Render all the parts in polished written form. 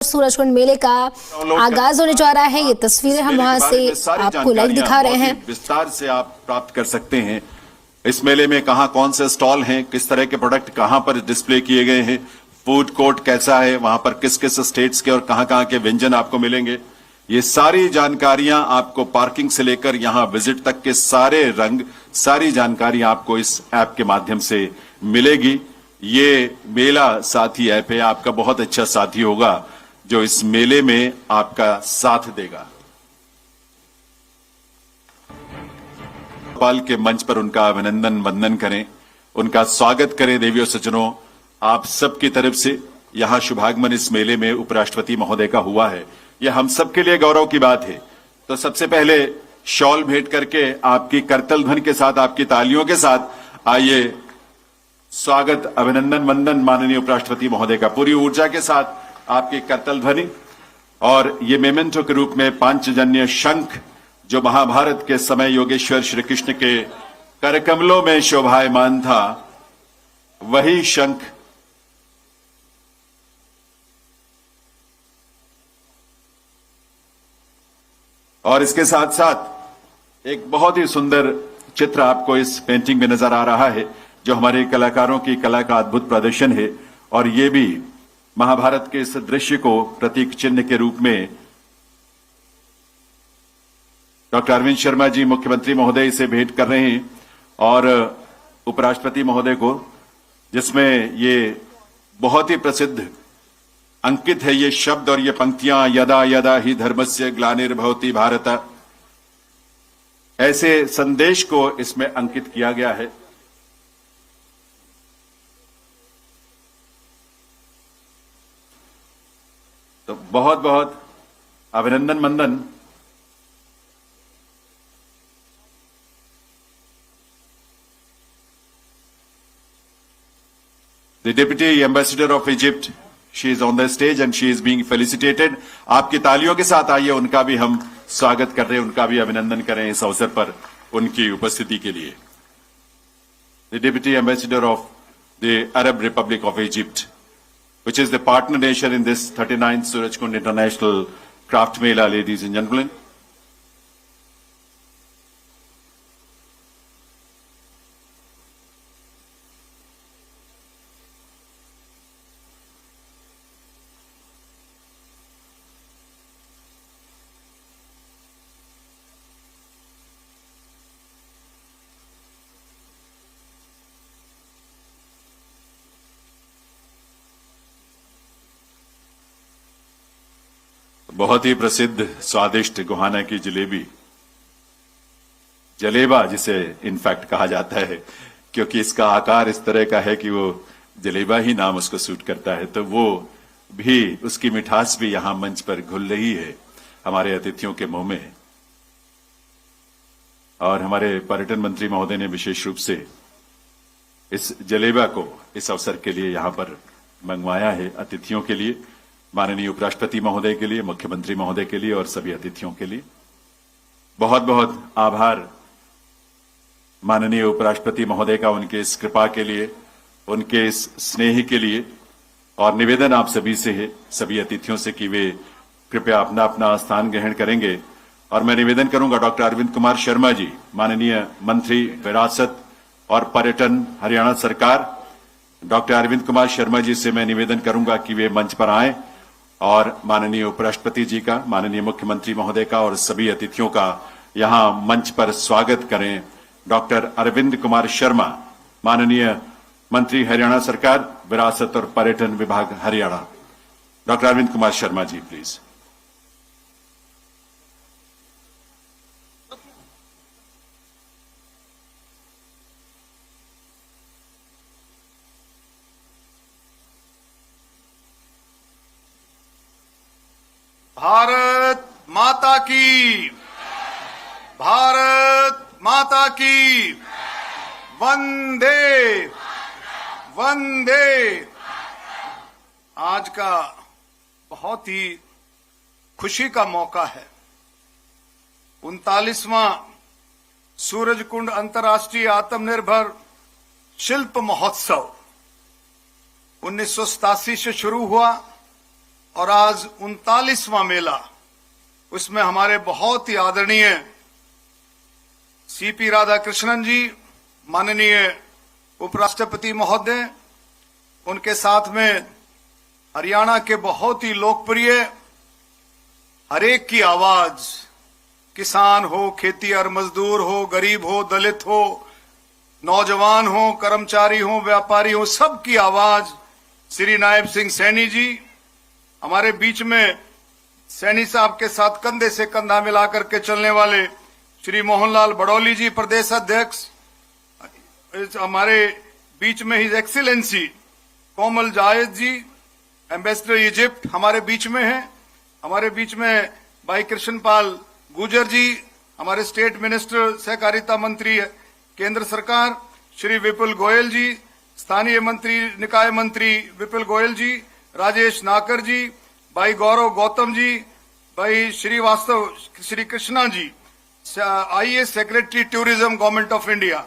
सूरजकुंड मेले का आगाज होने जा रहा है। ये तस्वीरें हम वहां से आपको लाइव दिखा रहे हैं। विस्तार से आप प्राप्त कर सकते हैं। इस मेले में कहां कौन से स्टॉल हैं, किस तरह के प्रोडक्ट कहां पर डिस्प्ले किए गए हैं, फूड कोर्ट कैसा है, वहां पर किस किस स्टेट्स के और कहां के व्यंजन आपको मिलेंगे, ये सारी जानकारियां आपको पार्किंग से लेकर यहां विजिट तक के सारे रंग, सारी जानकारी आपको इस ऐप के माध्यम से मिलेगी। ये मेला साथी ऐप है, आपका बहुत अच्छा साथी होगा जो इस मेले में आपका साथ देगा। राज्यपाल के मंच पर उनका अभिनंदन वंदन करें, उनका स्वागत करें। देवियों सज्जनों, आप सबकी तरफ से यहां शुभागमन इस मेले में उपराष्ट्रपति महोदय का हुआ है, यह हम सबके लिए गौरव की बात है। तो सबसे पहले शॉल भेंट करके आपकी करतल ध्वनि के साथ, आपकी तालियों के साथ आइए स्वागत अभिनंदन वंदन माननीय उपराष्ट्रपति महोदय का पूरी ऊर्जा के साथ आपकी करतल ध्वनि। और ये मेमेंटो के रूप में पांचजन्य शंख जो महाभारत के समय योगेश्वर श्री कृष्ण के करकमलों में शोभायमान था, वही शंख और इसके साथ साथ एक बहुत ही सुंदर चित्र आपको इस पेंटिंग में नजर आ रहा है जो हमारे कलाकारों की कला का अद्भुत प्रदर्शन है। और ये भी महाभारत के इस दृश्य को प्रतीक चिन्ह के रूप में डॉक्टर अरविंद शर्मा जी मुख्यमंत्री महोदय इसे भेंट कर रहे हैं और उपराष्ट्रपति महोदय को, जिसमें ये बहुत ही प्रसिद्ध अंकित है ये शब्द और ये पंक्तियां, यदा यदा ही धर्मस्य ग्लानिर्भवति भारत, ऐसे संदेश को इसमें अंकित किया गया है। तो बहुत बहुत अभिनंदन मंदन। The Deputy Ambassador of Egypt, she is on the stage and she is being felicitated. आपकी तालियों के साथ आइए उनका भी हम स्वागत कर रहे हैं, उनका भी अभिनंदन करें इस अवसर पर उनकी उपस्थिति के लिए। The Deputy Ambassador of the Arab Republic of Egypt, which is the partner nation in this 39th Surajkund International Craft Mela, ladies and gentlemen. बहुत ही प्रसिद्ध स्वादिष्ट गोहाना की जलेबी, जलेबा जिसे इनफैक्ट कहा जाता है क्योंकि इसका आकार इस तरह का है कि वो जलेबा ही नाम उसको सूट करता है, तो वो भी, उसकी मिठास भी यहां मंच पर घुल रही है हमारे अतिथियों के मुंह में। और हमारे पर्यटन मंत्री महोदय ने विशेष रूप से इस जलेबा को इस अवसर के लिए यहां पर मंगवाया है, अतिथियों के लिए, माननीय उपराष्ट्रपति महोदय के लिए, मुख्यमंत्री महोदय के लिए और सभी अतिथियों के लिए। बहुत बहुत आभार माननीय उपराष्ट्रपति महोदय का उनके इस कृपा के लिए, उनके इस स्नेह के लिए। और निवेदन आप सभी से है, सभी अतिथियों से, कि वे कृपया अपना अपना स्थान ग्रहण करेंगे। और मैं निवेदन करूंगा डॉक्टर अरविंद कुमार शर्मा जी, माननीय मंत्री विरासत और पर्यटन, हरियाणा सरकार, डॉक्टर अरविंद कुमार शर्मा जी से मैं निवेदन करूंगा कि वे मंच पर आएं और माननीय उपराष्ट्रपति जी का, माननीय मुख्यमंत्री महोदय का और सभी अतिथियों का यहां मंच पर स्वागत करें। डॉक्टर अरविंद कुमार शर्मा, माननीय मंत्री, हरियाणा सरकार, विरासत और पर्यटन विभाग, हरियाणा। Doctor Arvind Kumar Sharma ji, please. भारत माता की, भारत माता की, वंदे वंदे। आज का बहुत ही खुशी का मौका है। 39वां सूरजकुंड अंतर्राष्ट्रीय आत्मनिर्भर शिल्प महोत्सव 1987 से शुरू हुआ और आज 39वां मेला, उसमें हमारे बहुत ही आदरणीय सीपी राधाकृष्णन जी, माननीय उपराष्ट्रपति महोदय, उनके साथ में हरियाणा के बहुत ही लोकप्रिय हर एक की आवाज, किसान हो, खेती और मजदूर हो, गरीब हो, दलित हो, नौजवान हो, कर्मचारी हो, व्यापारी हो, सबकी आवाज श्री नायब सिंह सैनी जी हमारे बीच में, सैनी साहब के साथ कंधे से कंधा मिलाकर के चलने वाले श्री मोहनलाल बड़ौली जी प्रदेश अध्यक्ष, हमारे बीच में हिज एक्सीलेंसी कोमल जायद जी एम्बेसडर इजिप्ट हमारे बीच में है, हमारे बीच में भाई कृष्णपाल गुर्जर जी हमारे स्टेट मिनिस्टर सहकारिता मंत्री केंद्र सरकार, श्री विपुल गोयल जी स्थानीय मंत्री निकाय मंत्री विपुल गोयल जी, राजेश नाकर जी, भाई गौरव गौतम जी, भाई Shrivastava Shri Krishna ji, IAS secretary tourism government of India,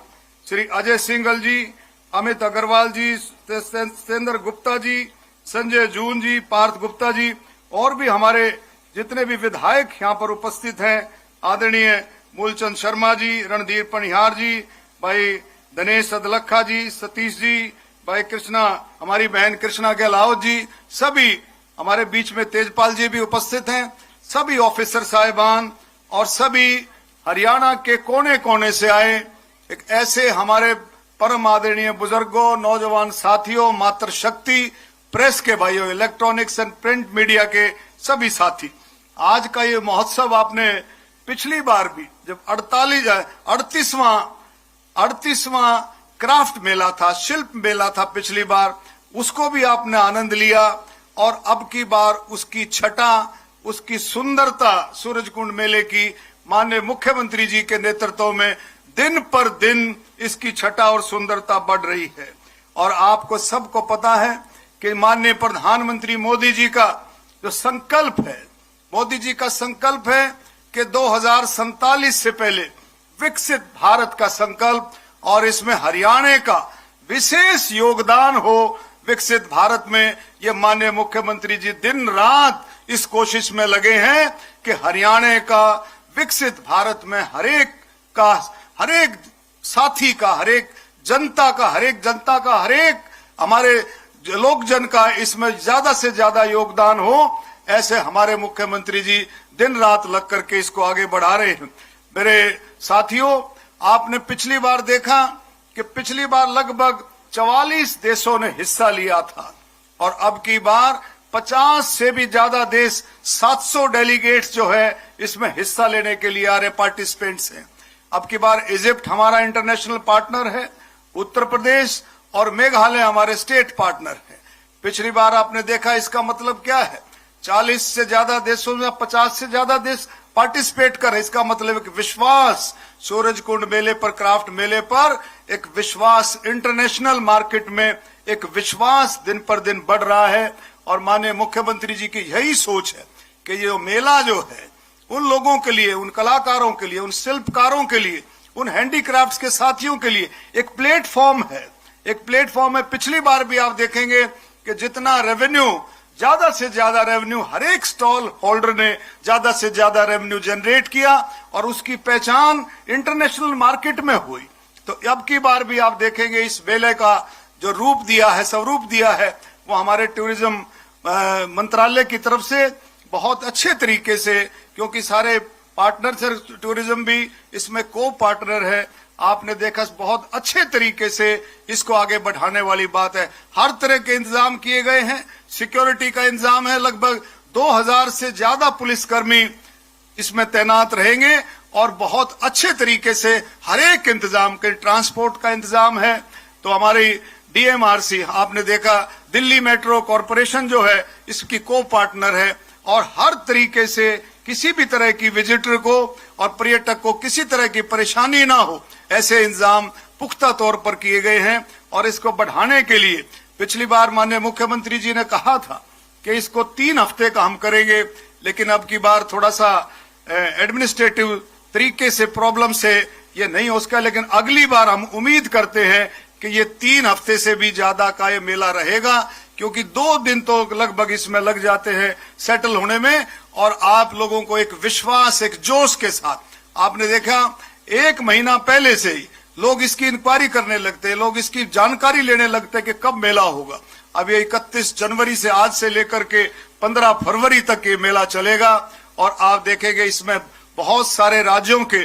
Shri Ajay Singhal ji, Amit Agarwal ji, Satendra Gupta ji, Sanjay Joon ji, Parth Gupta ji, और भी हमारे जितने भी विधायक यहाँ पर उपस्थित हैं, आदरणीय मूलचंद शर्मा जी, रणधीर पनिहार जी, भाई दिनेश अदलखा जी, सतीश जी, भाई कृष्णा, हमारी बहन कृष्णा गहलावत जी, सभी हमारे बीच में तेजपाल जी भी उपस्थित हैं, सभी ऑफिसर साहिबान और सभी हरियाणा के कोने कोने से आए एक ऐसे हमारे परम आदरणीय बुजुर्गों, नौजवान साथियों, मातृशक्ति, प्रेस के भाइयों, इलेक्ट्रॉनिक्स एंड प्रिंट मीडिया के सभी साथी, आज का ये महोत्सव आपने पिछली बार भी जब 38वां क्राफ्ट मेला था, शिल्प मेला था पिछली बार, उसको भी आपने आनंद लिया, और अब की बार उसकी छटा, उसकी सुंदरता सूरजकुंड मेले की माननीय मुख्यमंत्री जी के नेतृत्व में दिन पर दिन इसकी छटा और सुंदरता बढ़ रही है। और आपको सबको पता है कि माननीय प्रधानमंत्री मोदी जी का जो संकल्प है, मोदी जी का संकल्प है कि 2047 से पहले विकसित भारत का संकल्प, और इसमें हरियाणा का विशेष योगदान हो विकसित भारत में। ये माननीय मुख्यमंत्री जी दिन रात इस कोशिश में लगे हैं कि हरियाणा का विकसित भारत में हर एक साथी का, हर एक जनता का, हर एक हमारे लोकजन का इसमें ज्यादा से ज्यादा योगदान हो, ऐसे हमारे मुख्यमंत्री जी दिन रात लग करके इसको आगे बढ़ा रहे हैं। मेरे साथियों, आपने पिछली बार देखा कि पिछली बार लगभग 44 देशों ने हिस्सा लिया था, और अब की बार 50 से भी ज्यादा देश, 700 डेलीगेट्स जो है इसमें हिस्सा लेने के लिए आ रहे पार्टिसिपेंट्स हैं। अब की बार इजिप्ट हमारा इंटरनेशनल पार्टनर है, उत्तर प्रदेश और मेघालय हमारे स्टेट पार्टनर है। पिछली बार आपने देखा, इसका मतलब क्या है, 40 से ज्यादा देशों में 50 से ज्यादा देश पार्टिसिपेट कर, इसका मतलब एक विश्वास सूरजकुंड मेले पर, क्राफ्ट मेले पर एक विश्वास, इंटरनेशनल मार्केट में एक विश्वास दिन पर दिन बढ़ रहा है। और माननीय मुख्यमंत्री जी की यही सोच है कि ये मेला जो है उन लोगों के लिए, उन कलाकारों के लिए, उन शिल्पकारों के लिए, उन हैंडीक्राफ्ट्स के साथियों के लिए एक प्लेटफॉर्म है, एक प्लेटफॉर्म है। पिछली बार भी आप देखेंगे कि जितना रेवेन्यू, ज्यादा से ज्यादा रेवेन्यू हर एक स्टॉल होल्डर ने ज्यादा से ज्यादा रेवेन्यू जनरेट किया, और उसकी पहचान इंटरनेशनल मार्केट में हुई। तो अब की बार भी आप देखेंगे इस मेले का जो रूप दिया है, स्वरूप दिया है, वो हमारे टूरिज्म मंत्रालय की तरफ से बहुत अच्छे तरीके से, क्योंकि सारे पार्टनर टूरिज्म भी इसमें को पार्टनर है, आपने देखा बहुत अच्छे तरीके से इसको आगे बढ़ाने वाली बात है। हर तरह के इंतजाम किए गए हैं, सिक्योरिटी का इंतजाम है, लगभग 2000 से ज्यादा पुलिसकर्मी इसमें तैनात रहेंगे, और बहुत अच्छे तरीके से हर एक इंतजाम के, ट्रांसपोर्ट का इंतजाम है। तो हमारी डीएमआरसी, आपने देखा दिल्ली मेट्रो कॉरपोरेशन जो है इसकी को पार्टनर है, और हर तरीके से किसी भी तरह की विजिटर को और पर्यटक को किसी तरह की परेशानी ना हो, ऐसे इंतजाम पुख्ता तौर पर किए गए हैं। और इसको बढ़ाने के लिए पिछली बार माननीय मुख्यमंत्री जी ने कहा था कि इसको 3 हफ्ते का हम करेंगे, लेकिन अब की बार थोड़ा सा एडमिनिस्ट्रेटिव तरीके से प्रॉब्लम से ये नहीं हो सका, लेकिन अगली बार हम उम्मीद करते हैं कि ये 3 हफ्ते से भी ज्यादा का ये मेला रहेगा, क्योंकि 2 दिन तो लगभग इसमें लग जाते हैं सेटल होने में, और आप लोगों को एक विश्वास, एक जोश के साथ, आपने देखा 1 महीना पहले से ही लोग इसकी इंक्वायरी करने लगते हैं, लोग इसकी जानकारी लेने लगते हैं कि कब मेला होगा। अब ये 31 जनवरी से, आज से लेकर के 15 फरवरी तक ये मेला चलेगा, और आप देखेंगे इसमें बहुत सारे राज्यों के,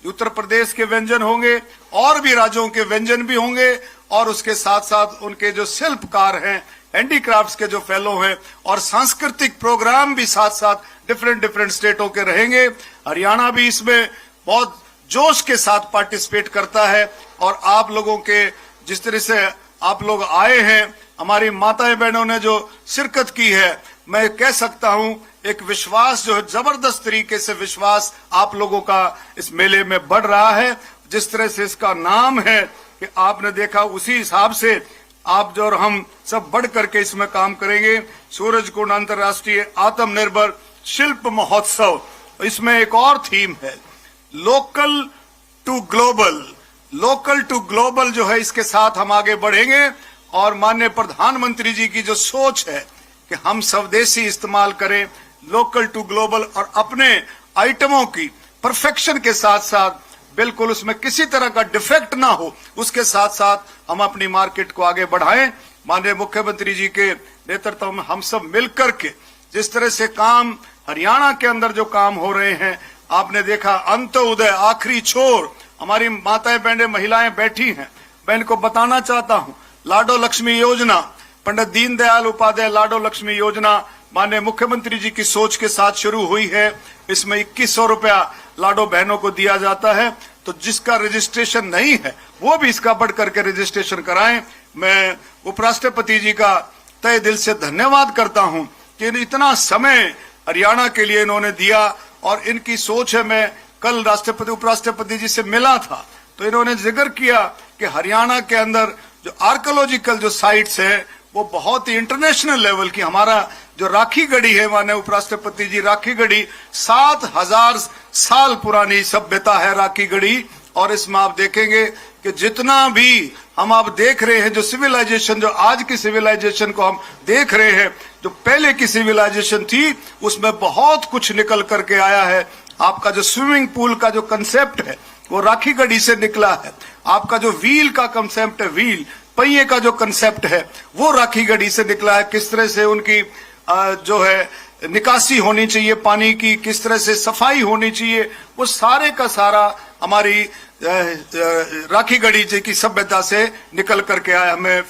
उत्तर प्रदेश के व्यंजन होंगे, और भी राज्यों के व्यंजन भी होंगे, और उसके साथ साथ उनके जो शिल्पकार हैं, हैंडीक्राफ्ट्स के जो फेलो हैं, और सांस्कृतिक प्रोग्राम भी साथ साथ डिफरेंट स्टेटों के रहेंगे। हरियाणा भी इसमें बहुत जोश के साथ पार्टिसिपेट करता है, और आप लोगों के जिस तरह से आप लोग आए हैं, हमारी माताएं बहनों ने जो शिरकत की है, मैं कह सकता हूं एक विश्वास जो है, जबरदस्त तरीके से विश्वास आप लोगों का इस मेले में बढ़ रहा है। जिस तरह से इसका नाम है कि आपने देखा, उसी हिसाब से आप जो और हम सब बढ़ करके इसमें काम करेंगे। सूरजकुंड अंतर्राष्ट्रीय आत्मनिर्भर शिल्प महोत्सव, इसमें एक और थीम है, local to global. Local to global जो है, इसके साथ हम आगे बढ़ेंगे, और माननीय प्रधानमंत्री जी की जो सोच है कि हम स्वदेशी इस्तेमाल करें, लोकल टू ग्लोबल, और अपने आइटमों की परफेक्शन के साथ साथ बिल्कुल उसमें किसी तरह का डिफेक्ट ना हो, उसके साथ साथ हम अपनी मार्केट को आगे बढ़ाएं। माननीय मुख्यमंत्री जी के नेतृत्व में हम सब मिलकर के जिस तरह से काम हरियाणा के अंदर जो काम हो रहे हैं, आपने देखा अंत्योदय, आखिरी छोर, हमारी माताएं बहनें महिलाएं बैठी हैं, मैं इनको बताना चाहता हूं, लाडो लक्ष्मी योजना, पंडित दीनदयाल उपाध्याय लाडो लक्ष्मी योजना माननीय मुख्यमंत्री जी की सोच के साथ शुरू हुई है। इसमें 2100 रुपया लाडो बहनों को दिया जाता है, तो जिसका रजिस्ट्रेशन नहीं है वो भी इसका बढ़ करके रजिस्ट्रेशन कराएं। मैं उपराष्ट्रपति जी का तहे दिल से धन्यवाद करता हूं कि इतना समय हरियाणा के लिए इन्होंने दिया, और इनकी सोच है। मैं कल राष्ट्रपति उपराष्ट्रपति जी से मिला था, तो इन्होंने जिक्र किया कि हरियाणा के अंदर जो आर्कोलॉजिकल जो साइट्स हैं वो बहुत ही इंटरनेशनल लेवल की, हमारा जो राखी गढ़ी है, माननीय उपराष्ट्रपति जी, राखी गढ़ी 7000 साल पुरानी सभ्यता है राखी गढ़ी, और इसमें आप देखेंगे कि जितना भी हम आप देख रहे हैं, जो सिविलाइजेशन, जो आज की सिविलाइजेशन को हम देख रहे हैं, जो पहले की सिविलाइजेशन थी, उसमें बहुत कुछ निकल करके आया है। आपका जो स्विमिंग पूल का जो कंसेप्ट है वो राखी गढ़ी से निकला है। आपका जो व्हील का कंसेप्ट है, व्हील पहिए का जो कंसेप्ट है, वो राखी गढ़ी से निकला है। किस तरह से उनकी जो है निकासी होनी चाहिए पानी की, किस तरह से सफाई होनी चाहिए, वो सारे का सारा हमारी राखी गढ़ी जी की सभ्यता से निकल करके आया। मैं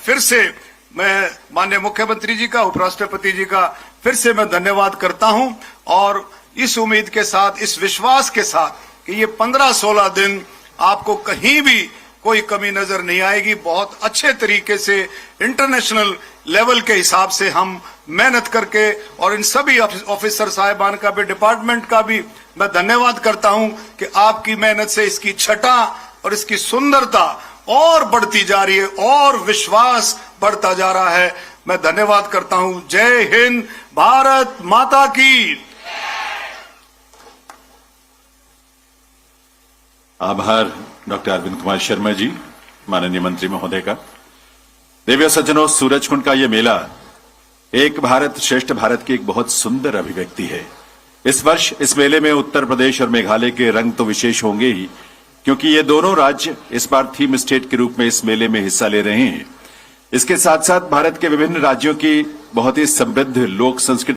माननीय मुख्यमंत्री जी का, उपराष्ट्रपति जी का फिर से मैं धन्यवाद करता हूं, और इस उम्मीद के साथ, इस विश्वास के साथ कि ये 15-16 दिन आपको कहीं भी कोई कमी नजर नहीं आएगी। बहुत अच्छे तरीके से इंटरनेशनल लेवल के हिसाब से हम मेहनत करके, और इन सभी ऑफिसर साहिबान का भी, डिपार्टमेंट का भी मैं धन्यवाद करता हूं कि आपकी मेहनत से इसकी छटा और इसकी सुंदरता और बढ़ती जा रही है, और विश्वास बढ़ता जा रहा है। मैं धन्यवाद करता हूं। जय हिंद, भारत माता की। आभार डॉक्टर अरविंद कुमार शर्मा जी, माननीय मंत्री महोदय का। देवियों सज्जनों, सूरजकुंड का ये मेला एक भारत श्रेष्ठ भारत की एक बहुत सुंदर अभिव्यक्ति है। इस वर्ष इस मेले में उत्तर प्रदेश और मेघालय के रंग तो विशेष होंगे ही, क्योंकि ये दोनों राज्य इस बार थीम स्टेट के रूप में इस मेले में हिस्सा ले रहे हैं। इसके साथ साथ भारत के विभिन्न राज्यों की बहुत ही समृद्ध लोक संस्कृति